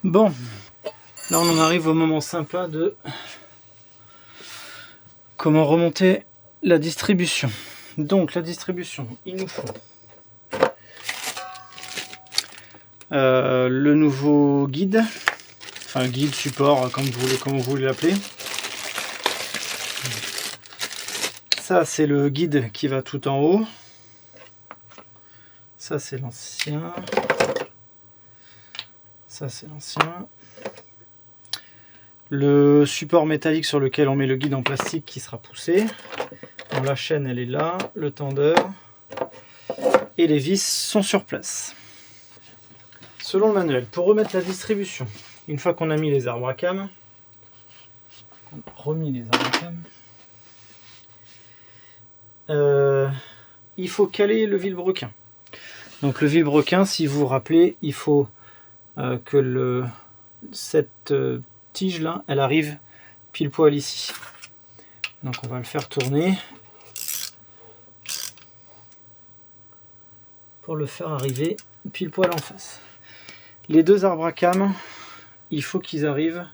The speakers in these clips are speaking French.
Bon, là on en arrive au moment sympa de comment remonter la distribution. Donc la distribution, il nous faut le nouveau guide, enfin guide support comme vous voulez l'appeler. Ça c'est le guide qui va tout en haut. Ça c'est l'ancien. Ça c'est l'ancien. Le support métallique sur lequel on met le guide en plastique qui sera poussé. Donc, la chaîne elle est là, le tendeur et les vis sont sur place. Selon le manuel, pour remettre la distribution, une fois qu'on a mis les arbres à cam, il faut caler le vilebrequin. Donc le vilebrequin, si vous vous rappelez, il faut que cette tige là, elle arrive pile poil ici. Donc on va le faire tourner pour le faire arriver pile poil en face. Les deux arbres à cam, il faut qu'ils arrivent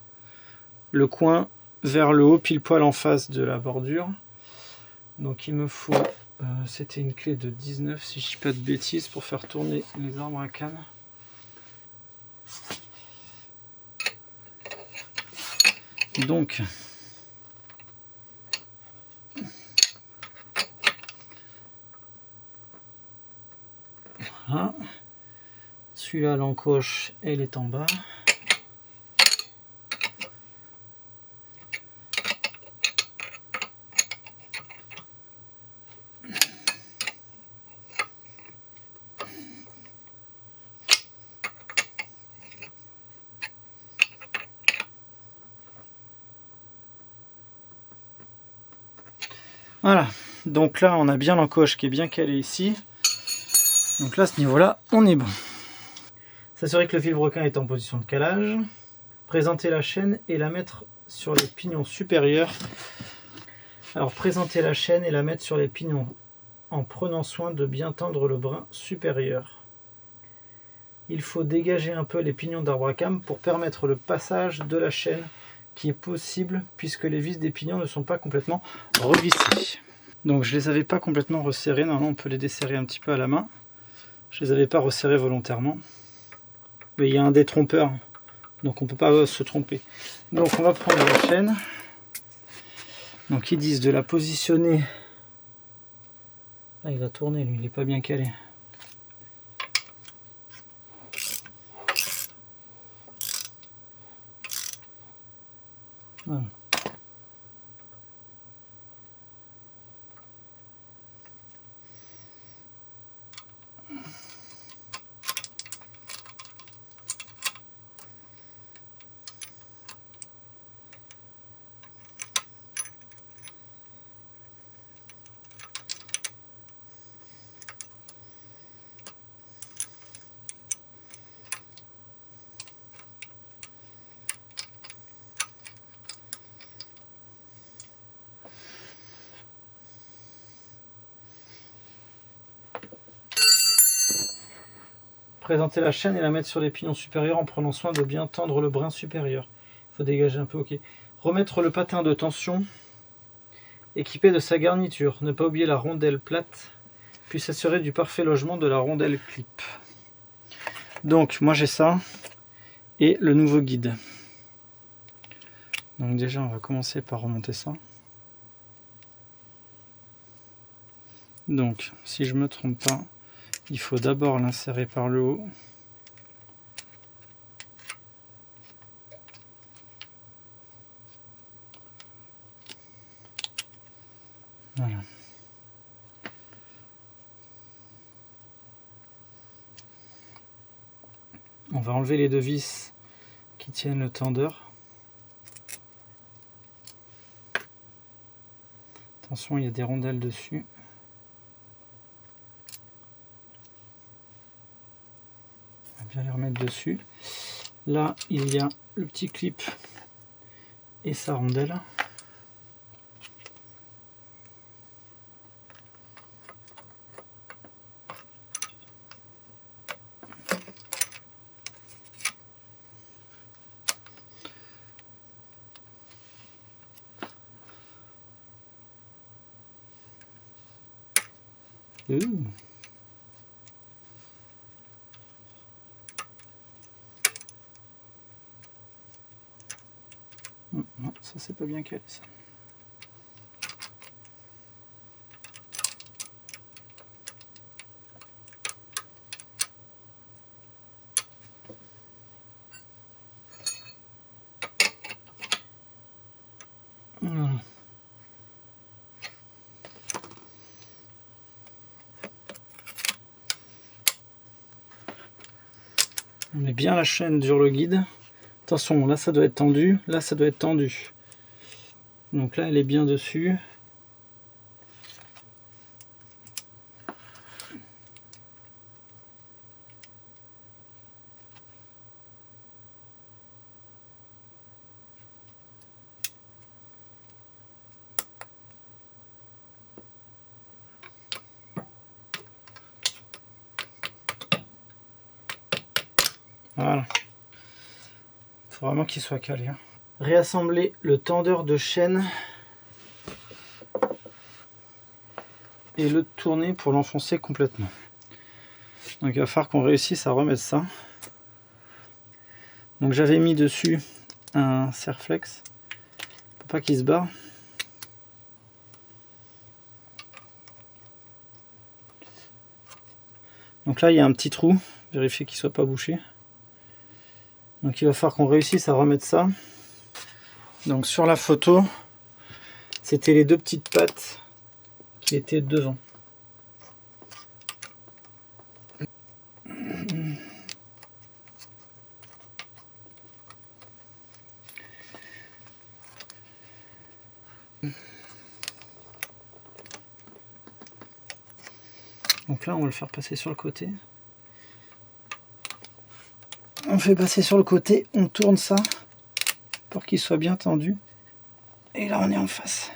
le coin vers le haut pile poil en face de la bordure. Donc il me faut, c'était une clé de 19 si je ne dis pas de bêtises pour faire tourner les arbres à cam. Donc voilà. Celui-là, l'encoche, elle est en bas. Voilà, donc là on a bien l'encoche qui est bien calée ici. Donc là à ce niveau-là, on est bon. S'assurer que le vilebrequin est en position de calage. Présenter la chaîne et la mettre sur les pignons supérieurs. Alors présenter la chaîne et la mettre sur les pignons en prenant soin de bien tendre le brin supérieur. Il faut dégager un peu les pignons d'arbre à cam pour permettre le passage de la chaîne qui est possible puisque les vis des pignons ne sont pas complètement revissées. Donc je les avais pas complètement resserrés, normalement on peut les desserrer un petit peu à la main. Je les avais pas resserrés volontairement. Mais il y a un détrompeur, donc on peut pas se tromper. Donc on va prendre la chaîne. Donc ils disent de la positionner. Là il va tourner lui, il est pas bien calé. Voilà. Présenter la chaîne et la mettre sur les pignons supérieurs en prenant soin de bien tendre le brin supérieur. Il faut dégager un peu, ok. Remettre le patin de tension équipé de sa garniture. Ne pas oublier la rondelle plate, puis s'assurer du parfait logement de la rondelle clip. Donc moi j'ai ça et le nouveau guide. Donc déjà on va commencer par remonter ça. Donc si je me trompe pas, il faut d'abord l'insérer par le haut. Voilà. On va enlever les deux vis qui tiennent le tendeur. Attention, il y a des rondelles dessus. On va bien les remettre dessus. Là, il y a le petit clip et sa rondelle. Non, ça c'est pas bien calé ça. Voilà. On met bien la chaîne sur le guide. Attention, là ça doit être tendu, là ça doit être tendu. Donc là elle est bien dessus. Voilà. Il faut vraiment qu'il soit calé. Hein. Réassembler le tendeur de chaîne et le tourner pour l'enfoncer complètement. Donc il va falloir qu'on réussisse à remettre ça. Donc j'avais mis dessus un serre-flex pour pas qu'il se barre. Donc là il y a un petit trou, vérifier qu'il soit pas bouché. Donc il va falloir qu'on réussisse à remettre ça. Donc sur la photo, c'était les deux petites pattes qui étaient devant. Donc là on va le faire passer sur le côté. On fait passer sur le côté, on tourne ça pour qu'il soit bien tendu. Et là on est en face.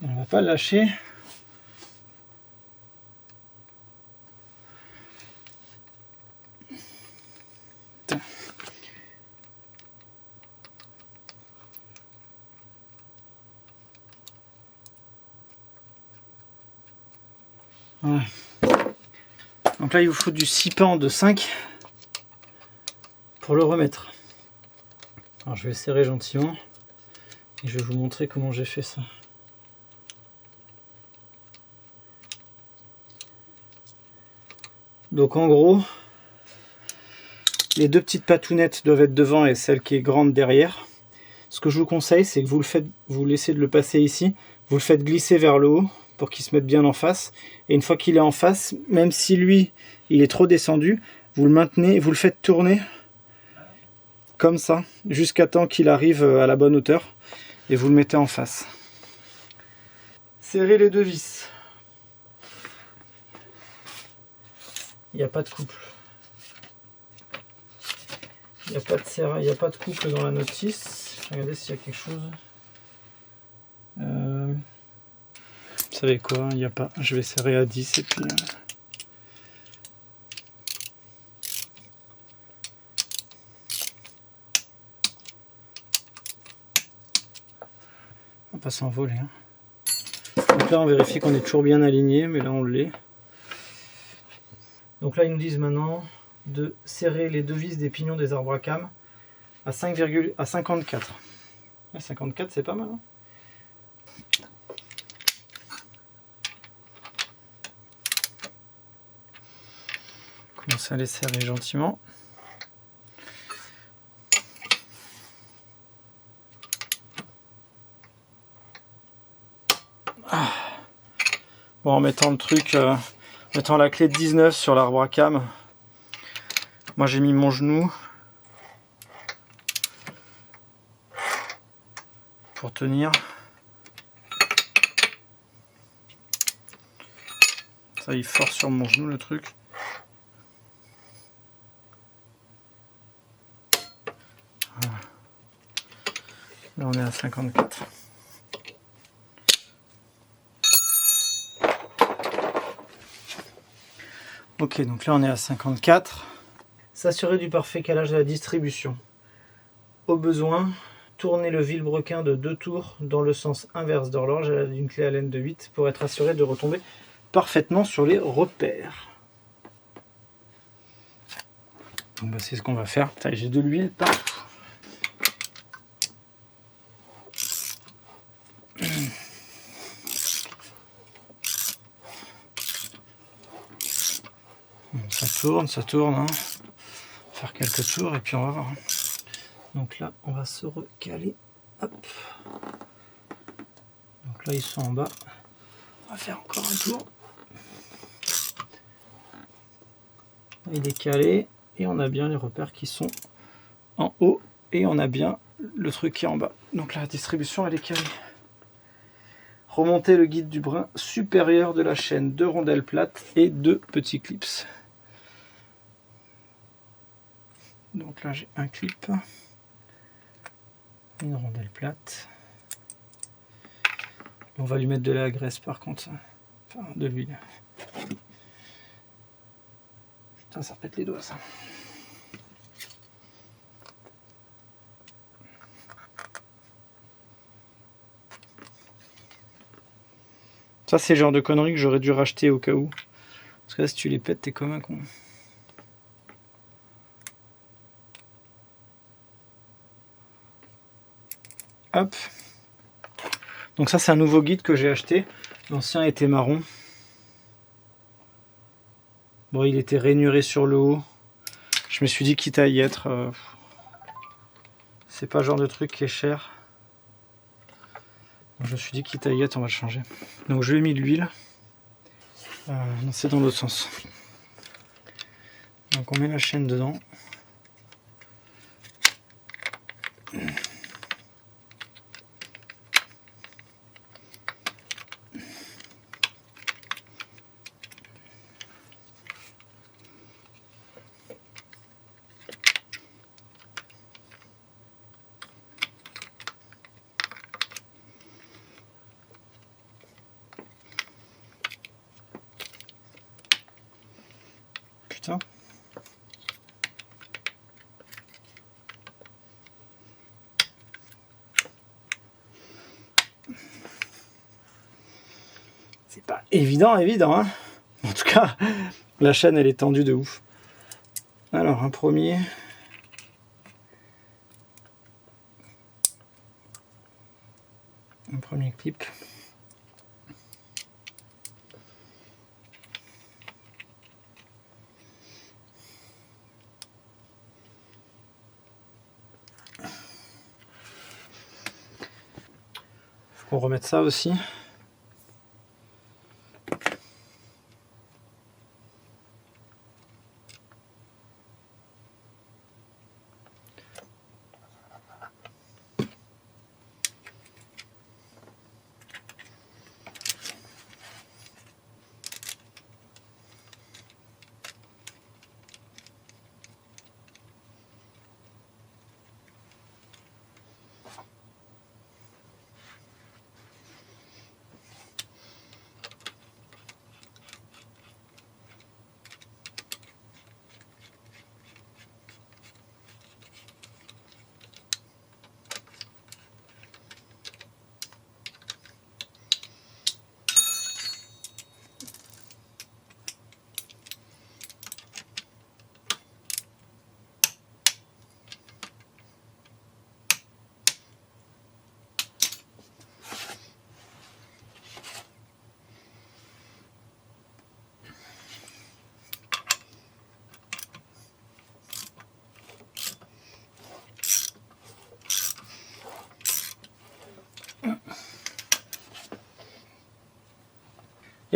Et on va pas le lâcher. Ouais. Donc là il vous faut du 6 pans de 5 pour le remettre. Alors je vais serrer gentiment et je vais vous montrer comment j'ai fait ça. Donc en gros, les deux petites patounettes doivent être devant et celle qui est grande derrière. Ce que je vous conseille, c'est que vous laissez de le passer ici, vous le faites glisser vers le haut pour qu'il se mette bien en face. Et une fois qu'il est en face, même si lui, il est trop descendu, vous le maintenez, vous le faites tourner comme ça, jusqu'à temps qu'il arrive à la bonne hauteur. Et vous le mettez en face. Serrez les deux vis. Il n'y a pas de couple. Il n'y a pas de serre, il n'y a pas de couple dans la notice. Regardez s'il y a quelque chose. Vous savez quoi, il n'y a pas. Je vais serrer à 10 et puis... on va pas s'envoler. Hein. Donc là on vérifie qu'on est toujours bien aligné, mais là on l'est. Donc là ils nous disent maintenant de serrer les deux vis des pignons des arbres à cames à 54. À 54 c'est pas mal. Hein. Commencez à les serrer gentiment. Ah. Bon, en mettant le truc, mettant la clé de 19 sur l'arbre à cames, moi j'ai mis mon genou pour tenir. Ça il force sur mon genou le truc. Voilà. Là on est à 54. Ok, donc là on est à 54. S'assurer du parfait calage de la distribution. Au besoin, tourner le vilebrequin de 2 tours dans le sens inverse d'horloge à l'aide d'une clé Allen de 8 pour être assuré de retomber parfaitement sur les repères. Donc bah, c'est ce qu'on va faire. J'ai de l'huile partout. Ça tourne. Hein. Faire quelques tours et puis on va voir. Donc là, on va se recaler. Hop. Donc là, ils sont en bas. On va faire encore un tour. Il est calé et on a bien les repères qui sont en haut et on a bien le truc qui est en bas. Donc la distribution, elle est calée. Remonter le guide du brin supérieur de la chaîne, 2 rondelles plates et 2 petits clips. Donc là, j'ai un clip, une rondelle plate. On va lui mettre de la graisse par contre, enfin de l'huile. Putain, ça pète les doigts ça. Ça, c'est le genre de conneries que j'aurais dû racheter au cas où. Parce que là, si tu les pètes, t'es comme un con. Hop. Donc ça, c'est un nouveau guide que j'ai acheté. L'ancien était marron. Bon, il était rainuré sur le haut. Je me suis dit, quitte à y être, c'est pas le genre de truc qui est cher. Donc je me suis dit, quitte à y être, on va le changer. Donc je lui ai mis de l'huile. Non, c'est dans l'autre sens. Donc on met la chaîne dedans. Putain. C'est pas évident, hein. En tout cas, la chaîne, elle est tendue de ouf. Alors, un premier. Un premier clip. Faut qu'on remette ça aussi.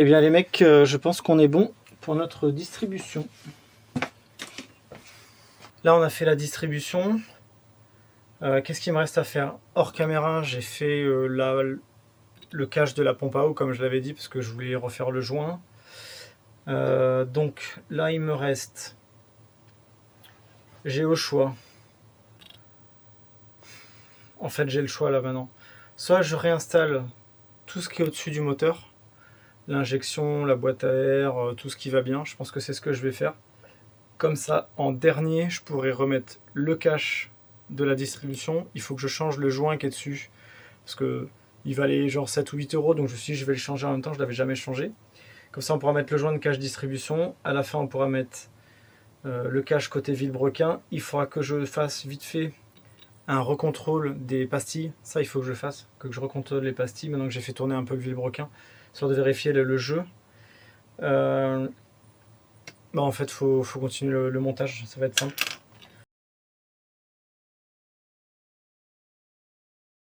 Eh bien les mecs, je pense qu'on est bon pour notre distribution. Là on a fait la distribution. Qu'est-ce qu'il me reste à faire? Hors caméra, j'ai fait le cache de la pompe à eau comme je l'avais dit parce que je voulais refaire le joint. Donc là il me reste, j'ai au choix. En fait j'ai le choix là maintenant. Soit je réinstalle tout ce qui est au-dessus du moteur. l'injection, la boîte à air, tout ce qui va bien. Je pense que c'est ce que je vais faire. Comme ça, en dernier, je pourrais remettre le cache de la distribution. Il faut que je change le joint qui est dessus, parce que il valait genre 7 ou 8 euros, donc je me suis dit je vais le changer en même temps, je ne l'avais jamais changé. Comme ça, on pourra mettre le joint de cache distribution. À la fin, on pourra mettre le cache côté Villebrequin. Il faudra que je fasse vite fait un recontrôle des pastilles. Ça, il faut que je fasse, que je recontrôle les pastilles, maintenant que j'ai fait tourner un peu le Villebrequin, histoire de vérifier le jeu. En fait, faut continuer le montage, ça va être simple.